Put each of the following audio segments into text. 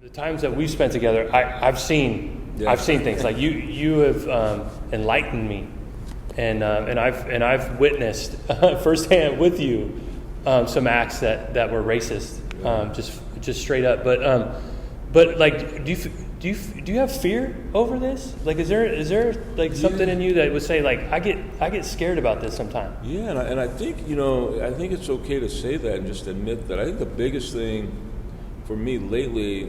The times that we've spent together, I've seen things like you have enlightened me, and I've witnessed firsthand with you some acts that were racist, just straight up. But like, do you have fear over this? Like, is there like something in you that would say like I get scared about this sometimes? Yeah, and I think I think it's okay to say that and just admit that. I think the biggest thing for me lately,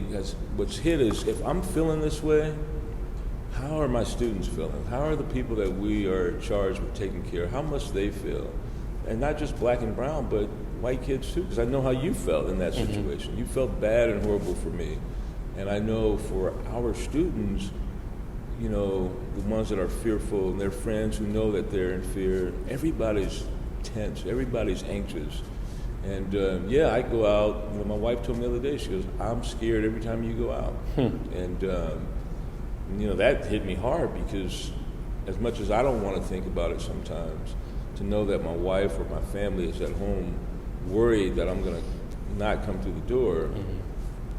what's hit is if I'm feeling this way, how are my students feeling? How are the people that we are charged with taking care of? How much they feel, and not just black and brown, but white kids too. Because I know how you felt in that situation. Mm-hmm. You felt bad and horrible for me. And I know for our students, the ones that are fearful and their friends who know that they're in fear, everybody's tense, everybody's anxious. And I go out, my wife told me the other day, she goes, I'm scared every time you go out. And, that hit me hard because as much as I don't want to think about it sometimes, to know that my wife or my family is at home worried that I'm going to not come through the door,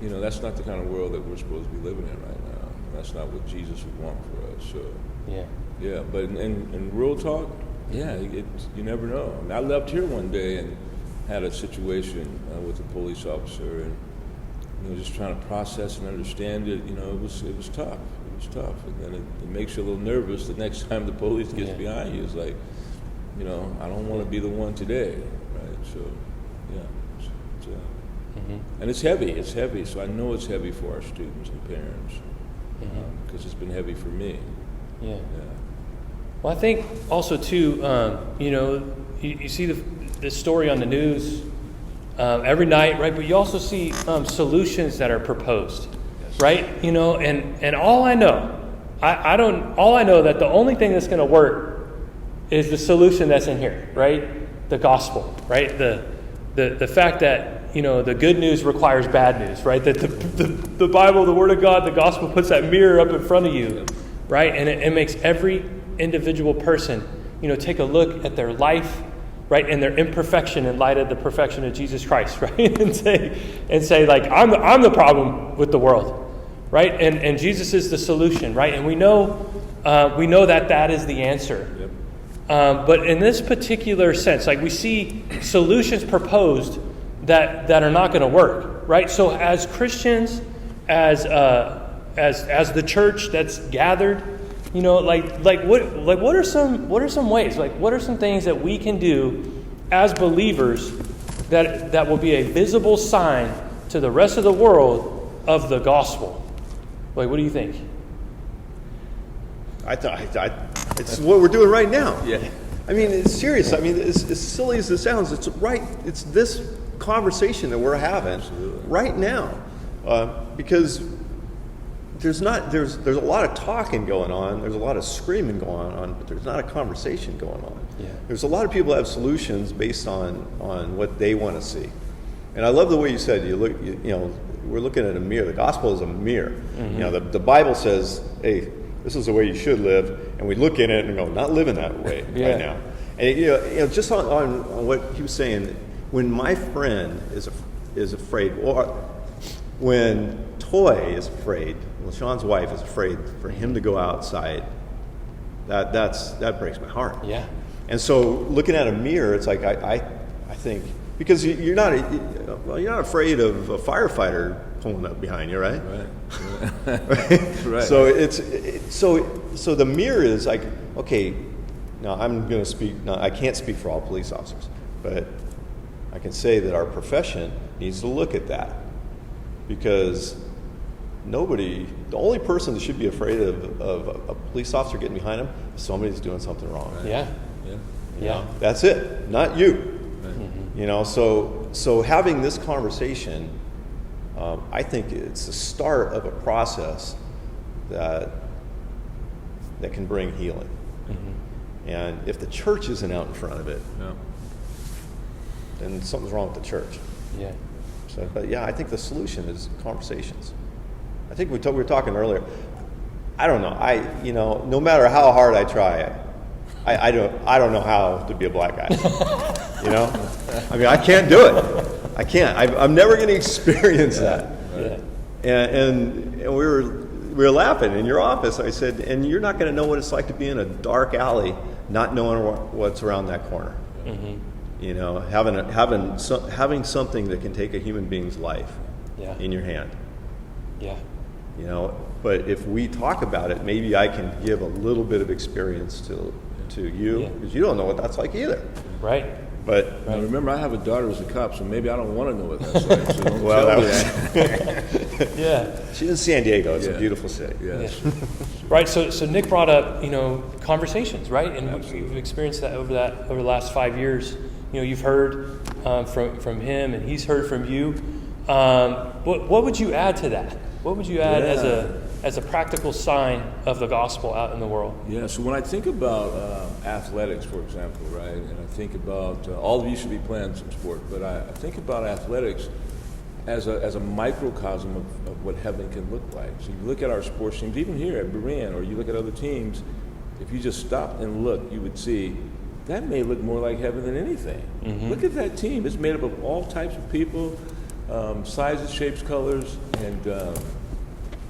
that's not the kind of world that we're supposed to be living in right now. That's not what Jesus would want for us. So, but in real talk, you never know. I mean, I left here one day and had a situation with a police officer, and just trying to process and understand it. It was tough. It was tough, and then it makes you a little nervous the next time the police gets behind you. It's like, I don't want to be the one today, right? So, and it's heavy. It's heavy. So I know it's heavy for our students and parents because it's been heavy for me. Yeah. Well, I think also too, you see the story on the news every night, right? But you also see solutions that are proposed, right? And all I know, all I know that the only thing that's going to work is the solution that's in here, right? The gospel, right? The fact that the good news requires bad news, right? That the Bible, the Word of God, the gospel puts that mirror up in front of you, right? And it makes every individual person, take a look at their life, right, and their imperfection in light of the perfection of Jesus Christ, right, and say like I'm the problem with the world, right, and Jesus is the solution, right, and we know that is the answer. Yep. But in this particular sense, like we see solutions proposed that are not going to work, right? So as Christians, as the church that's gathered, what are some ways? Like what are some things that we can do as believers that will be a visible sign to the rest of the world of the gospel? Like, what do you think? It's what we're doing right now. Yeah. I mean, it's serious. I mean, as silly as it sounds, it's right. It's this conversation that we're having right now, because there's a lot of talking going on, there's a lot of screaming going on, but there's not a conversation going on. Yeah. There's a lot of people that have solutions based on what they want to see, and I love the way you said we're looking at a mirror. The gospel is a mirror. Mm-hmm. The Bible says, hey, this is the way you should live, and we look in it and go, not living that way right now. And just on what he was saying. When my friend is afraid, or when Toy is afraid, Sean's wife is afraid for him to go outside, that breaks my heart. Yeah. And so looking at a mirror, it's like I think, because you're not afraid of a firefighter pulling up behind you, right? Right. Right. So the mirror is like, okay, now I'm going to speak. Now I can't speak for all police officers, but I can say that our profession needs to look at that, because the only person that should be afraid of a police officer getting behind him is somebody that's doing something wrong. Right? Yeah. That's it, not you. Right. Mm-hmm. So having this conversation, I think it's the start of a process that can bring healing. Mm-hmm. And if the church isn't out in front of it, then something's wrong with the church. Yeah. So, but I think the solution is conversations. I think we were talking earlier. I don't know. No matter how hard I try, I don't know how to be a black guy. I mean, I can't do it. I can't. I'm never going to experience that. Right. And we were laughing in your office. I said, and you're not going to know what it's like to be in a dark alley, not knowing what's around that corner. Mm-hmm. You know, having something that can take a human being's life in your hand. Yeah. You know, but if we talk about it, maybe I can give a little bit of experience to you, because you don't know what that's like either. Right. But now remember, I have a daughter who's a cop, so maybe I don't want to know what that's like. So don't tell me that. Yeah. She's in San Diego. It's a beautiful city. Yes. Yeah. Right. So Nick brought up, conversations, right? And we've experienced that over the last 5 years. You've heard from him, and he's heard from you. What would you add to that? What would you add as a practical sign of the gospel out in the world? Yeah, so when I think about athletics, for example, right, and I think about all of you should be playing some sport, but I think about athletics as a microcosm of what heaven can look like. So you look at our sports teams, even here at Berean, or you look at other teams, if you just stop and look, you would see that may look more like heaven than anything. Mm-hmm. Look at that team. It's made up of all types of people, sizes, shapes, colors, and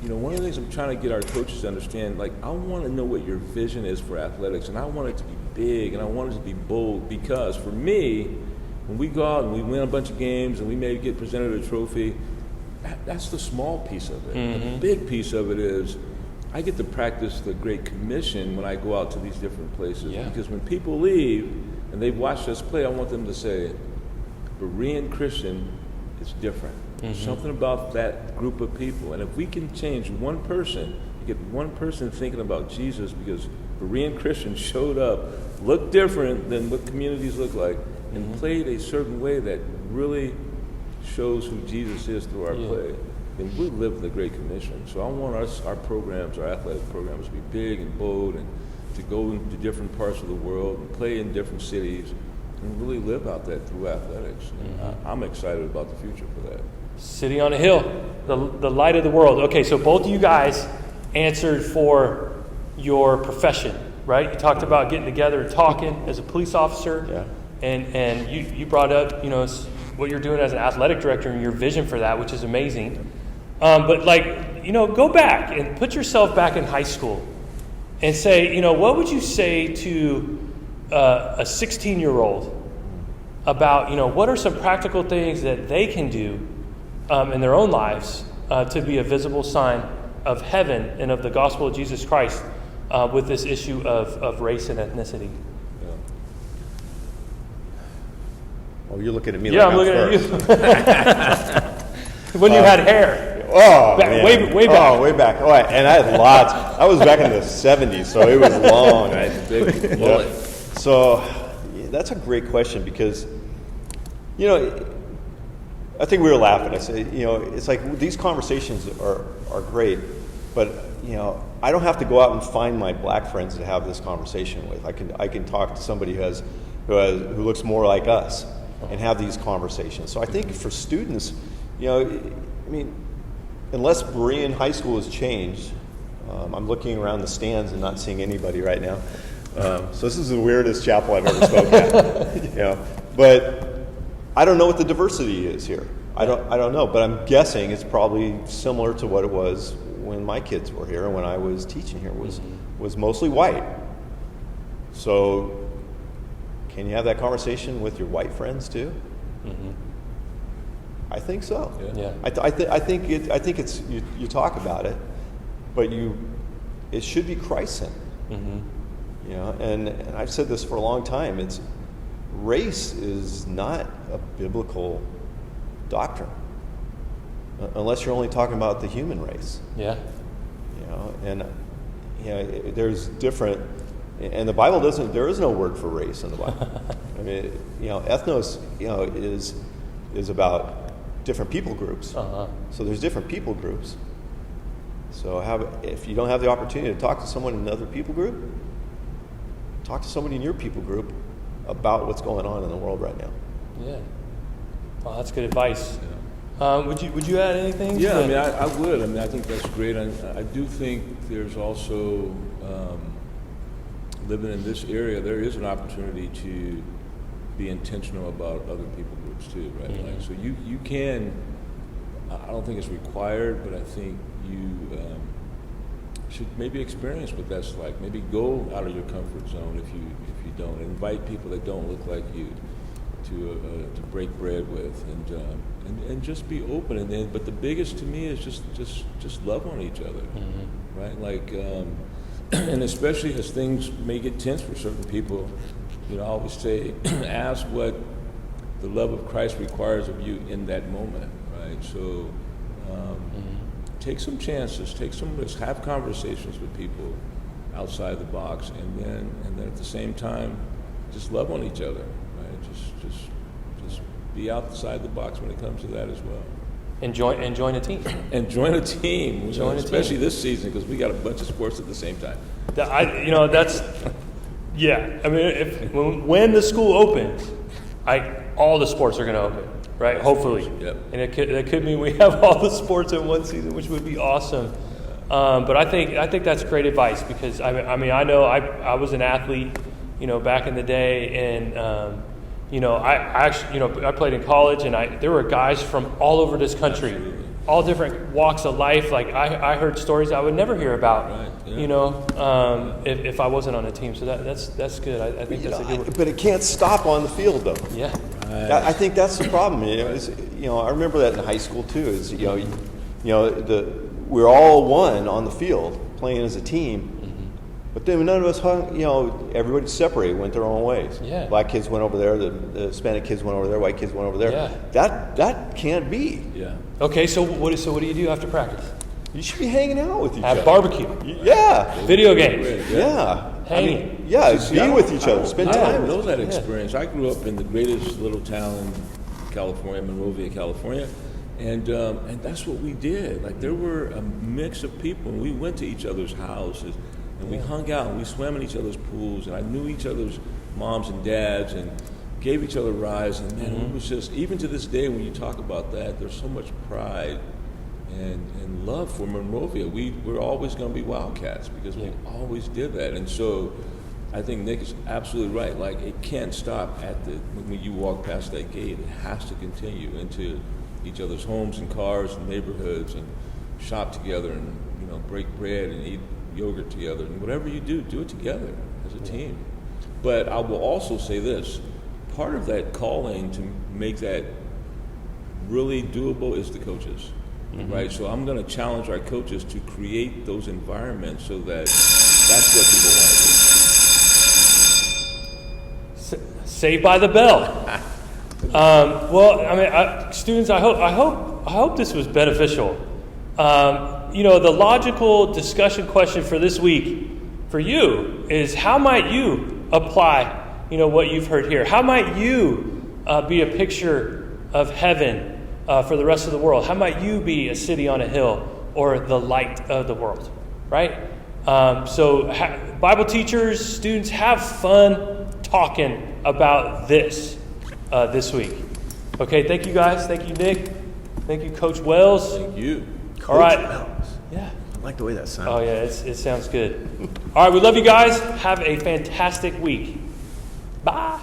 one of the things I'm trying to get our coaches to understand, like, I want to know what your vision is for athletics, and I want it to be big, and I want it to be bold, because for me, when we go out and we win a bunch of games and we maybe get presented a trophy, that's the small piece of it. Mm-hmm. The big piece of it is I get to practice the Great Commission when I go out to these different places. Yeah. Because when people leave and they've watched us play, I want them to say, Berean Christian is different. Mm-hmm. Something about that group of people. And if we can change one person, get one person thinking about Jesus, because Berean Christians showed up, looked different than what communities look like, and mm-hmm. played a certain way that really shows who Jesus is through our play, then we live the Great Commission. So I want our programs, our athletic programs, to be big and bold, and to go into different parts of the world and play in different cities and really live out that through athletics. Mm-hmm. I'm excited about the future for that. City on a hill, the light of the world. Okay, so both of you guys answered for your profession, right? You talked about getting together and talking as a police officer, and you brought up, what you're doing as an athletic director and your vision for that, which is amazing. But go back and put yourself back in high school and say, what would you say to a 16-year-old about, what are some practical things that they can do in their own lives to be a visible sign of heaven and of the gospel of Jesus Christ with this issue of race and ethnicity? Oh, you're looking at me. Yeah, like I'm looking first. at you. When you had hair. Oh, man. Way back. Oh, way back. Oh, and I had lots. I was back in the 70s, so it was long. Big mullet. So that's a great question, because, I think we were laughing. I said, it's like these conversations are great, but, I don't have to go out and find my black friends to have this conversation with. I can talk to somebody who looks more like us and have these conversations. So I think for students, unless Berean High School has changed, I'm looking around the stands and not seeing anybody right now. So this is the weirdest chapel I've ever spoken at. But I don't know what the diversity is here. I don't know, but I'm guessing it's probably similar to what it was when my kids were here and when I was teaching here. Was mostly white. So can you have that conversation with your white friends too? Mm-hmm. I think so. Yeah. I think it's you talk about it, but it should be Christ-centered. Mm-hmm. And I've said this for a long time. Race is not a biblical doctrine, unless you're only talking about the human race. Yeah. There's different. And the Bible doesn't. There is no word for race in the Bible. I mean, ethnos, is about different people groups. Uh-huh. So there's different people groups. So if you don't have the opportunity to talk to someone in another people group, talk to somebody in your people group about what's going on in the world right now. Yeah. Well, that's good advice. Yeah. Would you add anything? Yeah, I would. I think that's great. I do think there's also. Living in this area, there is an opportunity to be intentional about other people groups too, right? Mm-hmm. So you can I don't think it's required, but I think you should maybe experience what that's like. Maybe go out of your comfort zone if you don't. Invite people that don't look like you to break bread with, and just be open. And then, but the biggest to me is just love on each other, right? Like, and especially as things may get tense for certain people, I always say, ask what the love of Christ requires of you in that moment, right? So, take some chances, take some risks, have conversations with people outside the box, and then at the same time, just love on each other, right? Just be outside the box when it comes to that as well. And join a team. And join a team, especially team. This season, because we got a bunch of sports at the same time. That's yeah. I mean, when the school opens, all the sports are going to open, right? Hopefully. Yep. And that could mean we have all the sports in one season, which would be awesome. But I think that's great advice, because I know I was an athlete, back in the day, and I actually I played in college, and there were guys from all over this country, Absolutely. all different walks of life. Like I heard stories I would never hear about, Right, yeah. if I wasn't on a team. So that's good. I think that's a good one. But it can't stop on the field, though. Yeah. Right. I think that's the problem. I remember that in high school too. We're all one on the field playing as a team, but then none of us hung. Everybody separated, went their own ways. Yeah. Black kids went over there. The Hispanic kids went over there. White kids went over there. Yeah. That can't be. Yeah. Okay, so what do you do after practice? You should be hanging out with each other. Have barbecue, Yeah. video games. Yeah. Hanging. Be with each other. Spend I time. don't know with that experience. I grew up in the greatest little town in California, Monrovia, California, and that's what we did. Like, there were a mix of people, and we went to each other's houses, and we hung out, and we swam in each other's pools, and I knew each other's moms and dads, and gave each other rides, and man, it was just, even to this day when you talk about that, there's so much pride and love for Monrovia. We're always going to be Wildcats, because we always did that. And so I think Nick is absolutely right. Like, it can't stop when you walk past that gate. It has to continue into each other's homes and cars and neighborhoods, and shop together, and break bread and eat yogurt together, and whatever you do it together as a team. But I will also say this: part of that calling to make that really doable is the coaches. Right, so I'm going to challenge our coaches to create those environments so that that's what people want to do. Saved by the bell. Students, I hope this was beneficial. The logical discussion question for this week for you is, how might you apply, what you've heard here? How might you be a picture of heaven for the rest of the world? How might you be a city on a hill, or the light of the world, right? Bible teachers, students, have fun talking about this week. Okay, thank you guys. Thank you, Nick. Thank you, Coach Wells. Thank you. All right. Wells. Yeah. I like the way that sounds. Oh, yeah, it sounds good. All right, we love you guys. Have a fantastic week. Bye.